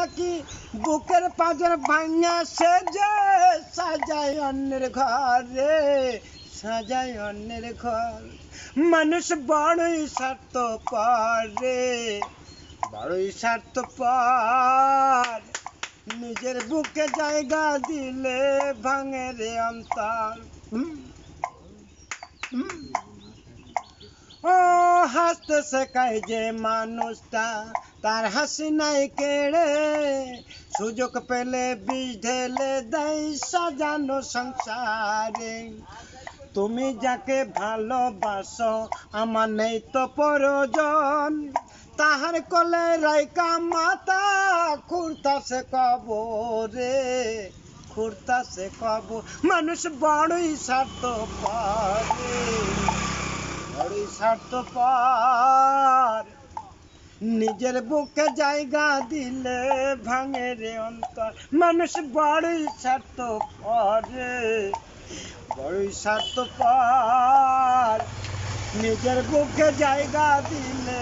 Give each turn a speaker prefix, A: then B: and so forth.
A: একাকি বুকের পাঁজর ভাঙা সে যে সাজায় অন্যের ঘরে, সাজায় অন্যের ঘর। মানুষ বড়ই স্বার্থপর রে, বড়ই স্বার্থপর। নিজের বুকে জায়গা দিলে ভাঙে রে অন্তর। ও হাসতে শেখায় যে মানুষটা, তার হাসি নাই কেড়ে, সুযোগ পেলে বিষ ঢেলে দেয় সাজানো সংসারে। তুমি যাকে ভালোবাসো আমার নেই তো প্রয়োজন, তাহার কোলে রাইকা মাথা খুঁড়তাছে কবরে, খুঁড়তাছে কবর। মানুষ বড়ই স্বার্থপর রে, বড়ই স্বার্থপর। নিজের বুকে জায়গা দিলে ভাঙে রে অন্তর। মানুষ বড়ই স্বার্থপর রে, বড়ই স্বার্থপর। নিজের বুকে জায়গা দিলে